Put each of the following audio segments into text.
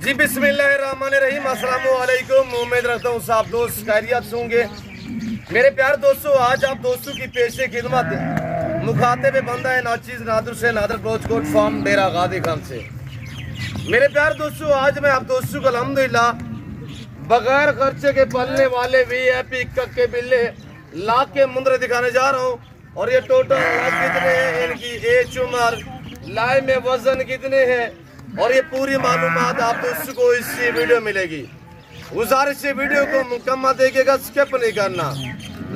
जी बिस्मिल्लाहिर्रहमानिर्रहीम, अस्सलामु अलैकुम। उम्मीद रखता हूँ सब दोस्त खैरियत होंगे। मेरे प्यार दोस्तों, आज आप दोस्तों की पेशे खिदमत मुखातिब बंदा है नाचीज नादर से नादर कोट फार्म डेरा गादी खान से। मेरे प्यार दोस्तों, आज मैं आप दोस्तों को अल्हम्दुलिल्लाह बगैर खर्चे के पलने वाले VIP के बिल्ले लाख के मुंदरे दिखाने जा रहा हूँ। और ये टोटल कितने हैं, इनकी एज उम्र, लाए में वजन कितने हैं, और ये पूरी मालूमात आप दोस्तों को इस वीडियो मिलेगी। गुजारिश से वीडियो को मुकम्मल देखिएगा, स्किप नहीं करना।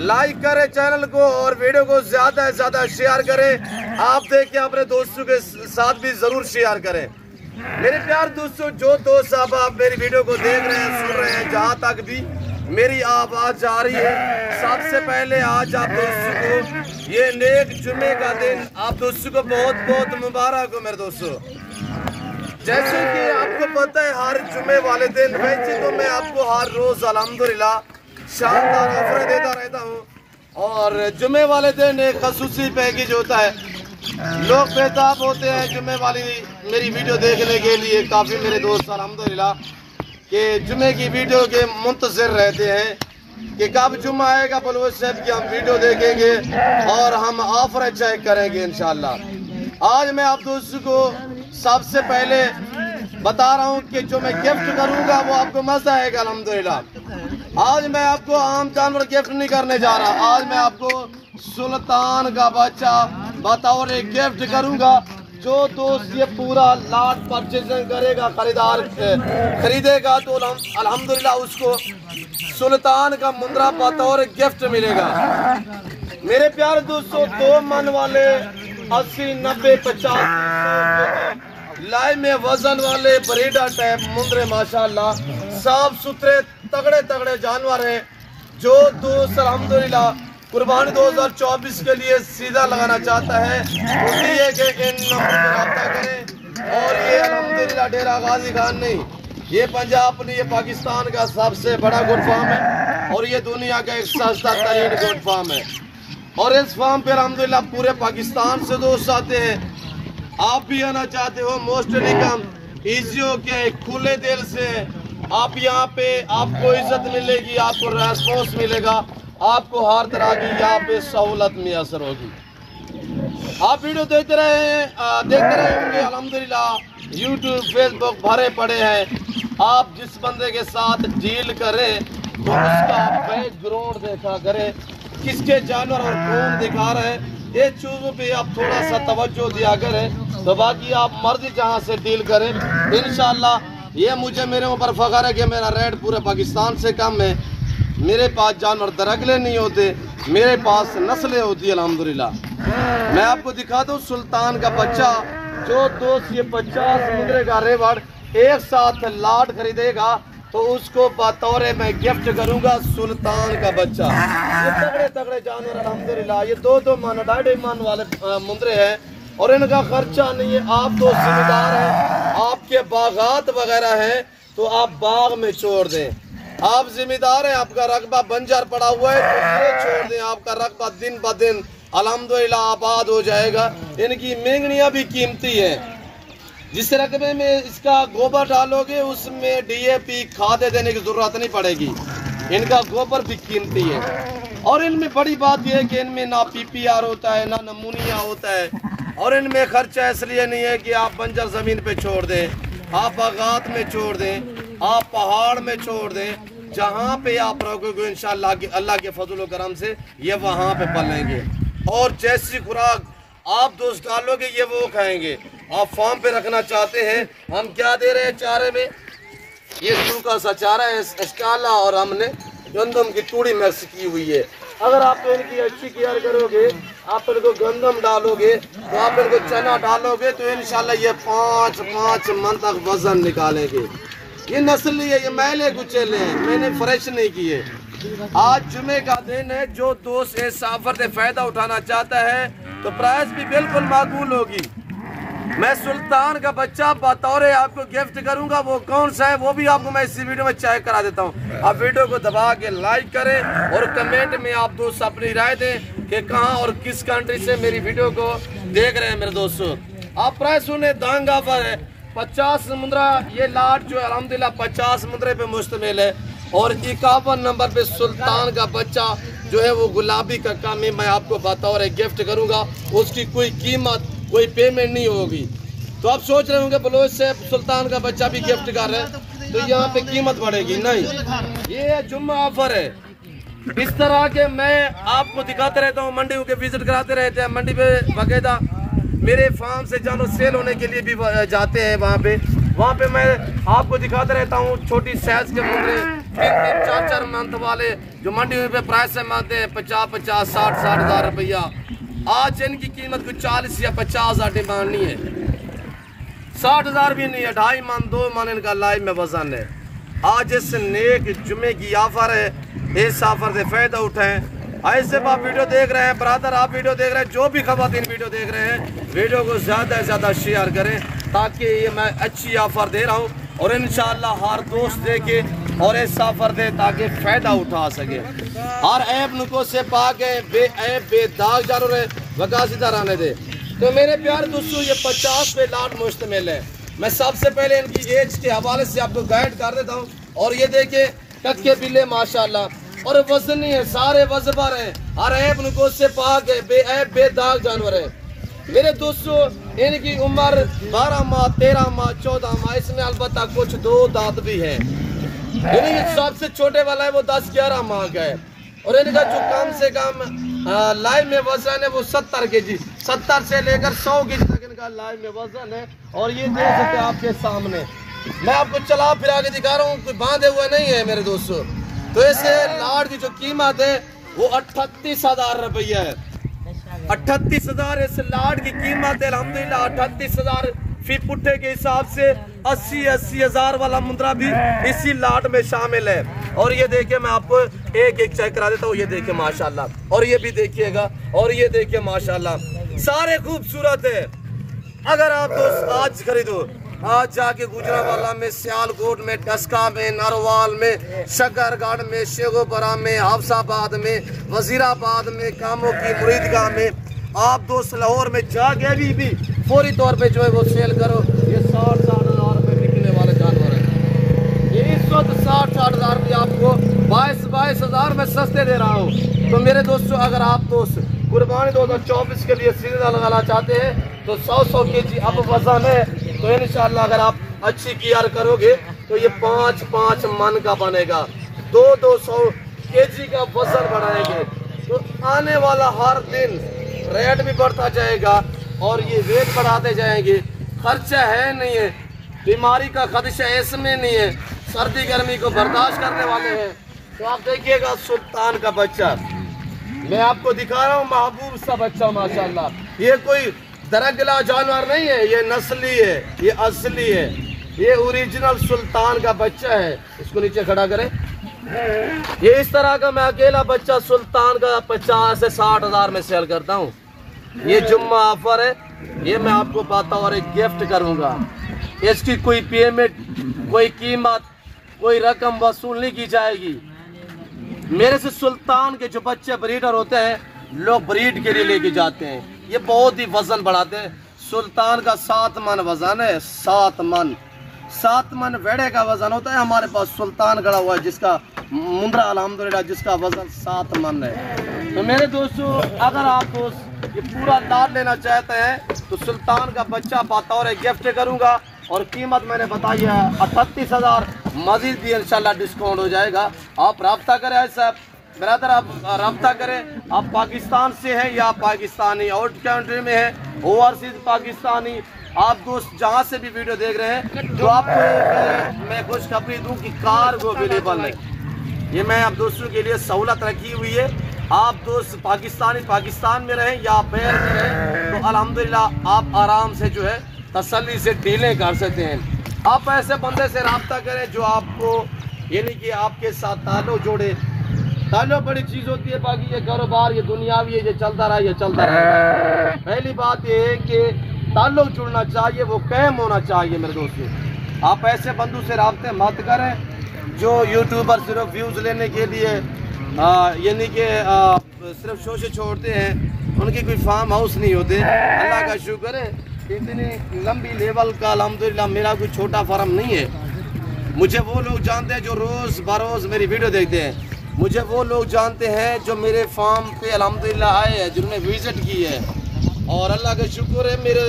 लाइक करें चैनल को और वीडियो को ज्यादा से ज्यादा शेयर करें। आप देखिए अपने दोस्तों के साथ भी जरूर शेयर करें। मेरे प्यार दोस्तों, जो दोस्त आप मेरी वीडियो को देख रहे हैं, सुन रहे हैं, जहाँ तक भी मेरी आवाज जा रही है, सबसे पहले आज आप दोस्तों को ये नेक जुमे का दिन आप दोस्तों को बहुत बहुत मुबारक हो। मेरे दोस्तों, जैसे कि आपको पता है हर जुमे वाले दिन वैसे तो मैं आपको हर रोज अल्हम्दुलिल्लाह शानदार ऑफर देता रहता हूँ। और जुमे वाले दिन एक खसूसी पैकेज होता है, लोग बेताब होते हैं जुमे वाली मेरी वीडियो देखने के लिए। काफ़ी मेरे दोस्त अल्हम्दुलिल्लाह कि जुमे की वीडियो के मुंतज़िर रहते हैं कि कब जुम्मा आएगा, बलवत साहब की हम वीडियो देखेंगे और हम ऑफर चेक करेंगे इंशाल्लाह। आज मैं आप दोस्तों को सबसे पहले बता रहा हूँ कि जो मैं गिफ्ट करूँगा वो आपको मजा आएगा अल्हम्दुलिल्लाह। आज मैं आपको आम जानवर गिफ्ट नहीं करने जा रहा, आज मैं आपको सुल्तान का बच्चा बतौर गिफ्ट करूँगा। जो दोस्त ये पूरा लाट परचेजिंग करेगा, खरीदार खरीदेगा, तो अल्हम्दुलिल्लाह उसको सुल्तान का मुंदरा बतौर गिफ्ट मिलेगा। मेरे प्यारे दोस्तों, 2 मन वाले 80, 90, 50 लाए में वजन वाले बरीडा टाइप मुंदरे माशाल्लाह साफ सुथरे तगड़े तगड़े जानवर हैं। जो दोस्त अल्हम्दुलिल्लाह कुर्बानी 2024 के लिए सीधा लगाना चाहता है वो कि इन नंबर पर रब्ता करें। और ये अल्हम्दुलिल्लाह डेरा गाजी खान नहीं, ये पंजाब नहीं, ये पाकिस्तान का सबसे बड़ा गोट फार्म है और ये दुनिया का एक सस्ता तरीन गोट फार्म है। और इस फार्म पे अल्हम्दुलिल्लाह पूरे पाकिस्तान से दोस्त आते हैं। आप भी आना चाहते हो, मोस्ट वेलकम, इजी हो के खुले दिल से आप यहाँ पे आपको इज्जत मिलेगी, आपको रेस्पॉन्स मिलेगा, आपको हर तरह की यहाँ पे सहूलत मैसर होगी। आप वीडियो देखते रहे होंगे अल्हम्दुलिल्लाह। यूट्यूब फेसबुक भरे पड़े हैं। आप जिस बंदे के साथ डील करें तो उसका बैकग्राउंड देखा करें, किसके जानवर और कौन दिखा रहे हैं, ये चीज़ों पे आप थोड़ा सा तवज्जो दिया करें, तो बाकी आप मर्जी जहाँ से डील करें इंशाल्लाह। ये मुझे मेरे ऊपर फख्र है कि मेरा रेट पूरे पाकिस्तान से कम है। मेरे पास जानवर दरगले नहीं होते, मेरे पास नस्लें होती है अल्हम्दुलिल्लाह। मैं आपको दिखाता हूँ सुल्तान का बच्चा। जो दोस्त ये 50 मुंदरे का रेवड़ एक साथ लाट खरीदेगा तो उसको बतौर मैं गिफ्ट करूंगा सुल्तान का बच्चा। ये तगड़े तगड़े जानवर अल्हम्दुलिल्लाह, ये 2-2 मन 2.5 मन वाले मुंदरे हैं और इनका खर्चा नहीं है। आप तो जिम्मेदार हैं, आपके बागात वगैरह हैं तो आप बाग में छोड़ दें। आप जिम्मेदार हैं, आपका रकबा बंजर पड़ा हुआ है तो ये छोड़ दें, आपका रकबा दिन ब दिन अल्हम्दुलिल्लाह आबाद हो जाएगा। इनकी मेंगनियाँ भी कीमती हैं। जिस रकबे में इसका गोबर डालोगे उसमें DAP खाद देने की जरूरत नहीं पड़ेगी, इनका गोबर भी कीमती है। और इनमें बड़ी बात यह है कि इनमें ना PPR होता है, ना नमूनिया होता है। और इनमें खर्चा इसलिए नहीं है कि आप बंजर ज़मीन पे छोड़ दें, आप बागात में छोड़ दें, आप पहाड़ में छोड़ दें, जहाँ पे आप रहोगे इंशाअल्लाह अल्लाह के फजल करम से ये वहाँ पे पलेंगे। और जैसी खुराक आप दोस्त डालोगे ये वो खाएंगे। आप फार्म पे रखना चाहते हैं, हम क्या दे रहे हैं चारे में, ये सूखा सा चारा है इसकाला, और हमने गंदम की तूड़ी मिक्स की हुई है। अगर आप इनकी अच्छी केयर करोगे, आप इनको गंदम डालोगे, तो आप इनको चना डालोगे तो इंशाल्लाह ये 5 मन तक वजन निकालेंगे। ये नस्ली है, ये मैले कुचेले हैं, मैंने फ्रेश नहीं किए। आज जुमे का दिन है, जो दोस्त इस ऑफर से फायदा उठाना चाहता है तो प्राइस भी बिल्कुल माकूल होगी। मैं सुल्तान का बच्चा बतौर आपको गिफ्ट करूंगा, वो कौन सा है वो भी आपको मैं इसी वीडियो में चेक करा देता हूं। आप वीडियो को दबा के लाइक करें और कमेंट में आप दोस्त अपनी राय दें कि कहां और किस कंट्री से मेरी वीडियो को देख रहे हैं। मेरे दोस्तों, आप प्राइस सुने, दांग ऑफर है, 50 मुंद्रा ये लाट जो अल्हम्दुलिल्लाह 50 मुंद्रे पे मुश्तमिल है। और 51 नंबर पे सुल्तान का बच्चा जो है वो गुलाबी कक्का में मैं आपको बतौर गिफ्ट करूंगा। उसकी कोई कीमत कोई पेमेंट नहीं होगी। तो आप सोच रहे होंगे बलोच से सुल्तान का बच्चा भी गिफ्ट कर रहे हैं तो यहाँ पे कीमत बढ़ेगी, नहीं, ये जुम्मा ऑफर है। इस तरह के मैं आपको दिखाते रहता हूँ, मंडियों के विजिट कराते रहते हैं। मंडी पे बाकायदा मेरे फार्म से जानवर सेल होने के लिए भी जाते हैं। वहाँ पे मैं आपको दिखाते रहता हूँ छोटी साइज के मुंडे 3-3, 4-4 मंथ वाले जो मंडी पे प्राइस से मानते हैं 50-50, 60-60 हज़ार रुपया। आज इनकी कीमत कुछ 40 या 50 हज़ार डिमांड नहीं है, 60 हज़ार भी नहीं है, 2.5 मन 2 मन इनका लाइव में वजन है। आज इस नेक जुमे की ऑफर है, इस ऑफर से फायदा उठाएं। ऐसे आप वीडियो देख रहे हैं ब्रदर, आप वीडियो देख रहे हैं, जो भी खवातीन वीडियो देख रहे हैं, वीडियो को ज़्यादा से ज़्यादा शेयर करें ताकि ये मैं अच्छी ऑफर दे रहा हूँ और इंशाल्लाह हर दोस्त देखे और इस ऑफर दे ताकि फ़ायदा उठा सके। हर ऐप नुको से पाक है, बेऐब बेदाग जानवर है, वकासीदार आने दे। तो मेरे प्यारे दोस्तों ये 50 पे लाट मुश्तमिल है। मैं सबसे पहले इनकी एज के हवाले से आपको गाइड कर देता हूँ। और ये देखिए कक्के बिल्ले माशाल्लाह और वजनी है, सारे वजबर हैं, हर ऐब नुको से पाक है, बेऐब बेदाग जानवर है। मेरे दोस्तों इनकी उम्र 12 माह 13 माह 14 माह, इसमें अलबत्ता कुछ 2 दांत भी हैं। सबसे छोटे वाला है वो 10-11 माह का है। और इनका जो कम से कम लाइव में वजन है वो 70 kg, 70 से लेकर 100 kg तक इनका लाइव में वजन है। और ये देख सकते हैं आपके सामने, मैं आपको चला फिरा के दिखा रहा हूँ, कोई बांधे हुए नहीं है मेरे दोस्तों। तो इस लाड़ की जो कीमत है वो 38 हज़ार रुपया है। 38 हज़ार इस लाड़ की कीमत है अल्हम्दुलिल्लाह। 38 हज़ार फी पुट्ठे के हिसाब से 80 हज़ार वाला मुद्रा भी इसी लाट में शामिल है। और ये देखिए मैं आपको एक एक चेक करा देता हूँ। ये देखिए माशाल्लाह, और ये भी देखिएगा, और ये देखिए माशाल्लाह, सारे खूबसूरत है। अगर आप दोस्त आज खरीदो, आज जाके गुजरावाला में, सियालकोट में, टस्का में, नरवाल में, शकरगढ़ में, शेखोपुरा में, हफ्साबाद में, वजीराबाद में, कामों की मुरीदगाह में, आप दोस्त लाहौर में जाके भी फौरी तौर पे जो है वो सेल करो। ये 60-60 हज़ार रुपये बिकने वाले जानवर है। ये इस वक्त 60-60 हज़ार रुपये आपको 22 हज़ार में सस्ते दे रहा हूँ। तो मेरे दोस्तों अगर आप दोस्त कुर्बानी 2024 के लिए सीधा लगाना चाहते हैं तो 100 kg अब वजन है। तो इंशाल्लाह अगर आप अच्छी केयर करोगे तो ये 5-5 मन का बनेगा, 200 kg का वजन बढ़ाएंगे। तो आने वाला हर दिन रेट भी बढ़ता जाएगा और ये वेट बढ़ाते जाएंगे। खर्चा है नहीं है, बीमारी का खदशा इसमें नहीं है, सर्दी गर्मी को बर्दाश्त करने वाले हैं। तो आप देखिएगा सुल्तान का बच्चा मैं आपको दिखा रहा हूँ, महबूब सा बच्चा माशाल्लाह। ये कोई दरगला जानवर नहीं है, ये नस्ली है, ये असली है, ये ओरिजिनल सुल्तान का बच्चा है। इसको नीचे खड़ा करें। ये इस तरह का मैं अकेला बच्चा सुल्तान का 50 से 60 हज़ार में सेल करता हूँ। ये जुम्मा ऑफर है, ये मैं आपको पाता और एक गिफ्ट करूँगा। इसकी कोई पेमेंट, कोई कीमत, कोई रकम वसूल नहीं की जाएगी। मेरे से सुल्तान के जो बच्चे ब्रीडर होते हैं लोग ब्रीड के लिए लेके जाते हैं, ये बहुत ही वजन बढ़ाते हैं। सुल्तान का 7 मन वजन है, 7 मन वेड़े का वजन होता है। हमारे पास सुल्तान खड़ा हुआ है जिसका मुंद्रा अल्हम्दुलिल्लाह जिसका वजन 7 मन है। तो मेरे दोस्तों अगर आप दोस्त ये पूरा लाभ लेना चाहते हैं तो सुल्तान का बच्चा बतौर गिफ्ट करूंगा। और कीमत मैंने बताई है 38 हज़ार, मजीद भी इंशाल्लाह डिस्काउंट हो जाएगा। आप रब्ता करें साहब ब्रदर, आप रब्ता करें। आप पाकिस्तान से हैं या पाकिस्तानी आउट कंट्री में है, ओवरसीज पाकिस्तानी, आप दोस्त जहां से भी वीडियो देख रहे हैं तो आपको मैं खुशखबरी दूं कि कार्गो अवेलेबल है। ये मैं आप दोस्तों के लिए सहूलत रखी हुई है। आप दोस्त पाकिस्तान में रहें या बैर में रहें तो अल्हम्दुलिल्लाह आप आराम से जो है तसल्ली से डीलें कर सकते हैं। आप ऐसे बंदे से रब्ता करें जो आपको यानी कि आपके साथ ताल्लुक़ जोड़े। ताल्लुक़ बड़ी चीज़ होती है, बाकी ये कारोबार ये दुनियावी है, ये चलता रहा ये चलता रहा। पहली बात ये है कि ताल्लुक़ जुड़ना चाहिए, वो कायम होना चाहिए। मेरे दोस्तों आप ऐसे बंदों से रब्ते मत करें जो यूट्यूबर सिर्फ व्यूज़ लेने के लिए यानी कि सिर्फ शो से छोड़ते हैं, उनकी कोई फार्म हाउस नहीं होते। अल्लाह का शुक्र है इतनी लंबी लेवल का अल्हम्दुलिल्लाह मेरा कोई छोटा फार्म नहीं है। मुझे वो लोग जानते हैं जो रोज़ बरोज़ मेरी वीडियो देखते हैं। मुझे वो लोग जानते हैं जो मेरे फार्म पे अल्हम्दुलिल्लाह आए हैं, जिन्होंने विज़िट की है। और अल्लाह का शुक्र है, मेरे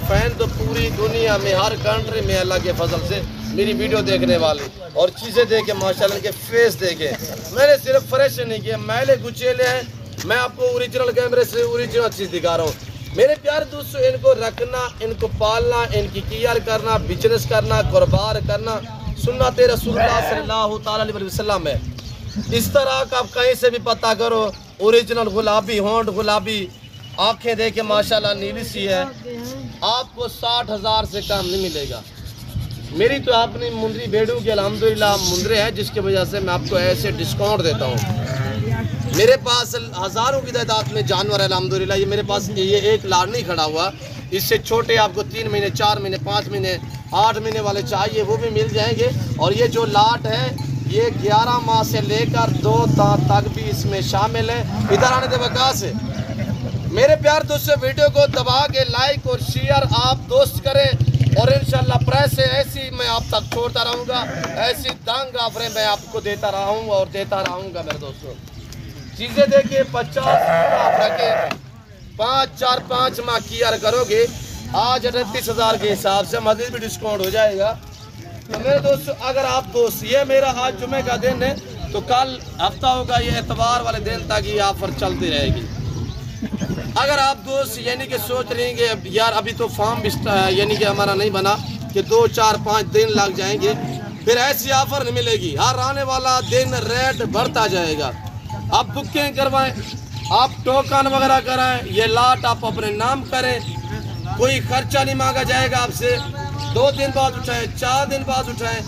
फ़ैन तो पूरी दुनिया में हर कंट्री में अल्लाह के फजल से मेरी वीडियो देखने वाले और चीज़ें देखे माशाल्लाह, इनके फेस देखे। मैंने सिर्फ फ्रेश नहीं किया, मैले गुचेले हैं। मैं आपको ओरिजिनल कैमरे से ओरिजिनल चीज़ दिखा रहा हूँ। मेरे प्यारे दोस्तों, इनको रखना, इनको पालना, इनकी केयर करना, बिजनेस करना, कारोबार करना सुन्नत रसूलुल्लाह सल्लल्लाहु अलैहि वसल्लम है। इस तरह का आप कहीं से भी पता करो, ओरिजिनल गुलाबी होंठ, गुलाबी आंखें देखे माशाल्लाह नीली सी है, आपको 60,000 से कम नहीं मिलेगा। मेरी तो अपनी मुंदरी भेड़ों के अल्हम्दुलिल्लाह मुंदरे हैं, जिसकी वजह से मैं आपको ऐसे डिस्काउंट देता हूँ। मेरे पास हज़ारों की तादाद में जानवर है अल्हम्दुलिल्लाह। ये मेरे पास ये एक लाड़ नहीं खड़ा हुआ, इससे छोटे आपको 3 महीने, 4 महीने, 5 महीने, 8 महीने वाले चाहिए वो भी मिल जाएंगे। और ये जो लाट है ये 11 माह से लेकर 2 दांत तक भी इसमें शामिल है। इधर आने दे वक़ा से मेरे प्यार दोस्तों, वीडियो को दबा के लाइक और शेयर आप दोस्त करें और इंशाल्लाह प्राइस से ऐसी मैं आप तक छोड़ता रहूँगा, ऐसी दंग ऑफरें मैं आपको देता रहूँगा और देता रहूँगा। मेरे दोस्तों चीज़ें देखिए, 50 रखे 5 माह केयर करोगे, आज 38,000 के हिसाब से मज़ीद भी डिस्काउंट हो जाएगा। तो मेरे दोस्तों, अगर आप दोस्त, ये मेरा आज जुमे का दिन है, तो कल हफ्ता होगा, ये एतवार वाले दिन तक ये ऑफर चलती रहेगी। अगर आप दोस्त यानी कि सोच रहे हैं कि यार अभी तो फार्म यानी कि हमारा नहीं बना कि 2, 4, 5 दिन लग जाएंगे, फिर ऐसी ऑफर नहीं मिलेगी। हर आने वाला दिन रेट बढ़ता जाएगा। आप बुकिंग करवाएं, आप टोकन वगैरह कराएं, ये लाट आप अपने नाम करें, कोई खर्चा नहीं मांगा जाएगा आपसे। 2 दिन बाद उठाएं, 4 दिन बाद उठाएं,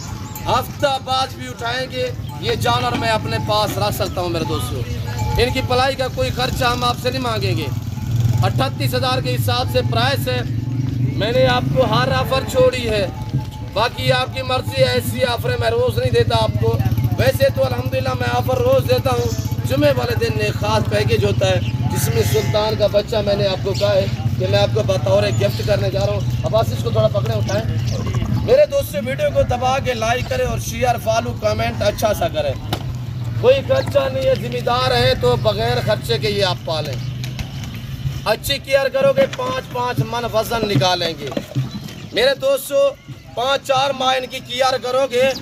हफ्ता बाद भी उठाएंगे, ये जानवर मैं अपने पास रख सकता हूँ। मेरे दोस्तों, इनकी पलाई का कोई खर्चा हम आपसे नहीं मांगेंगे। 38,000 के हिसाब से प्राइस है। मैंने आपको हर ऑफर छोड़ी है, बाकी आपकी मर्जी है। ऐसी ऑफरें मैं रोज़ नहीं देता आपको। वैसे तो अल्हम्दुलिल्लाह मैं ऑफर रोज़ देता हूँ। जुमे वाले दिन एक ख़ास पैकेज होता है, जिसमें सुल्तान का बच्चा मैंने आपको कहा है कि मैं आपको बतौर गिफ्ट करने जा रहा हूँ। अब आशीष को थोड़ा पकड़े उठाएं। मेरे दोस्तों, वीडियो को दबा के लाइक करें और शेयर, फॉलो, कमेंट अच्छा सा करें। कोई खर्चा नहीं है, जिम्मेदार है तो बगैर खर्चे के ये आप पालें। अच्छी केयर करोगे, 5 मन वजन निकालेंगे। मेरे दोस्तों, 5-4 माह इनकी केयर करोगे,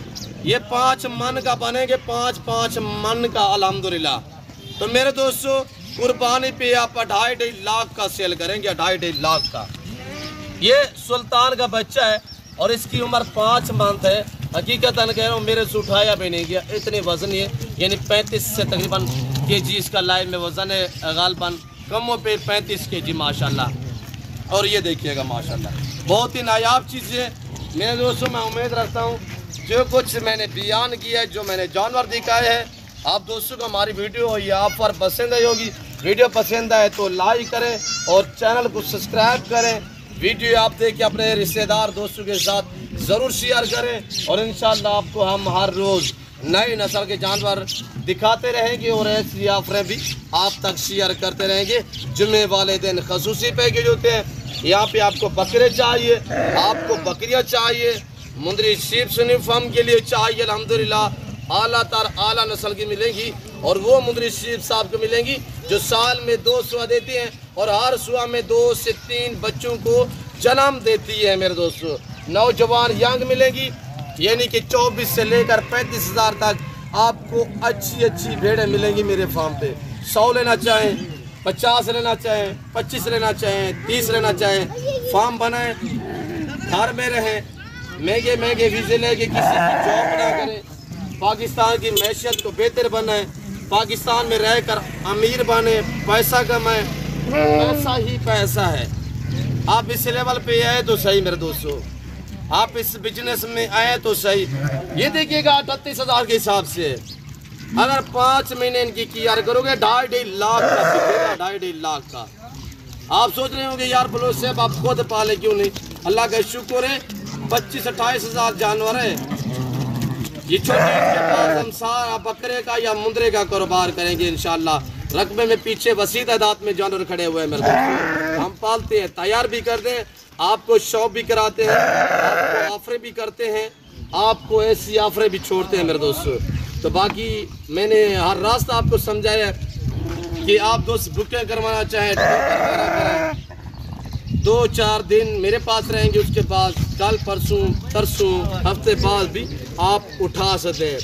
ये 5 मन का बनेंगे, 5 मन का अल्हम्दुलिल्लाह। तो मेरे दोस्तों, कुर्बानी पे आप 2.5 लाख का सेल करेंगे, 2.5 लाख का। ये सुल्तान का बच्चा है और इसकी उम्र 5 मंथ है। हकीकतन कह रहा हूँ, मेरे से उठाया भी नहीं गया, इतने वजन है, यानी 35 से तकरीबन केजी इसका लाइव में वजन है। गालबन कमों पे 35 केजी माशाल्लाह। और ये देखिएगा माशाल्लाह, बहुत ही नायाब चीज़ है। मेरे दोस्तों, मैं उम्मीद रखता हूँ जो कुछ मैंने बयान किया है, जो मैंने जानवर दिखाए हैं, आप दोस्तों को हमारी वीडियो ये ऑफर पसंद आई होगी। वीडियो पसंद आए तो लाइक करें और चैनल को सब्सक्राइब करें। वीडियो आप देखिए, अपने रिश्तेदार दोस्तों के साथ ज़रूर शेयर करें और इंशाल्लाह आपको हम हर रोज़ नई नस्ल के जानवर दिखाते रहेंगे और ऐसी ऑफरें भी आप तक शेयर करते रहेंगे। जुमे वाले दिन खसूसी पैकेज होते हैं। यहाँ पे आपको बकरे चाहिए, आपको बकरियाँ चाहिए, मुंदरी शीप सुनी फार्म के लिए चाहिए, अल्हम्दुलिल्लाह आला नस्ल की मिलेंगी। और वो मुंदरी शीप साहब को मिलेंगी जो साल में 2 सुआ देती हैं और हर सुआ में 2 से 3 बच्चों को जन्म देती है। मेरे दोस्तों, नौजवान यंग मिलेंगी, यानी कि 24 से लेकर 35,000 तक आपको अच्छी भेड़ें मिलेंगी मेरे फार्म पे। 100 लेना चाहें, 50 लेना चाहें, 25 लेना चाहें, 30 लेना चाहें, फार्म बनाएं, घर में रहें, महंगे वीज़े लेके किसी की जॉब ना करें, पाकिस्तान की मैशियत को बेहतर बनाएं, पाकिस्तान में रहकर अमीर बने, पैसा कमाएं। पैसा ही पैसा है। आप इस लेवल पे आए तो सही मेरे दोस्तों, आप इस बिजनेस में आए तो सही। ये देखिएगा 38,000 के हिसाब से अगर 5 महीने इनकी केयर करोगे 2.5 लाख का बिकेगा, 2.5 लाख का। आप सोच रहे होंगे यार बोलो साहब आप खुद पाले क्यों नहीं? अल्लाह का शुक्र है 25-28 हज़ार जानवर है। ये छोटे के पास हम सारा बकरे का या मुंदरे का कारोबार करेंगे इंशाल्लाह। रकबे में पीछे वसी तादाद में जानवर खड़े हुए हैं मेरे दोस्तों, हम पालते हैं, तैयार भी करते हैं। आपको शॉप भी कराते हैं, आपको ऑफर भी करते हैं, आपको ऐसी ऑफरें भी छोड़ते हैं मेरे दोस्तों। तो बाकी मैंने हर रास्ता आपको समझाया कि आप दोस्त बुकिंग करवाना चाहें करें, 2-4 दिन मेरे पास रहेंगे, उसके बाद कल परसों तरसों हफ्ते बाद भी आप उठा सकते हैं।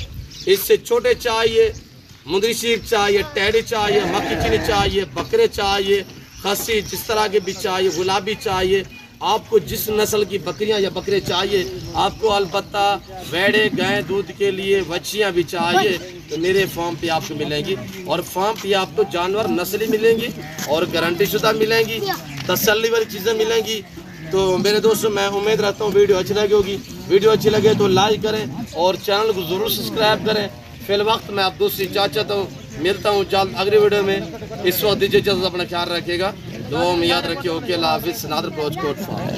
इससे छोटे चाहिए, मुंदरी शीप चाहिए, टैडी चाहिए, मक्की चीनी चाहिए, बकरे चाहिए, खस्सी जिस तरह के भी चाहिए, गुलाबी चाहिए, आपको जिस नस्ल की बकरियां या बकरे चाहिए, आपको अलबत्ता भेड़े गाय दूध के लिए बच्चियां भी चाहिए तो मेरे फार्म पे आपको मिलेंगी। और फार्म पे आपको जानवर नस्ली मिलेंगी और गारंटी शुदा मिलेंगी, तसल्ली वाली चीज़ें मिलेंगी। तो मेरे दोस्तों मैं उम्मीद रखता हूँ वीडियो अच्छी लगी होगी। वीडियो अच्छी लगे तो लाइक करें और चैनल को ज़रूर सब्सक्राइब करें। फिल वक्त मैं आप दोस्त से इजाज़त चाहता हूँ, मिलता हूँ जल्द अगली वीडियो में। इस वक्त दीजिए इजाज़त, अपना ख्याल रखिएगा, दुआ में याद रखिए। ओके, अल्लाह हाफिज़। नादर कोट फार्म।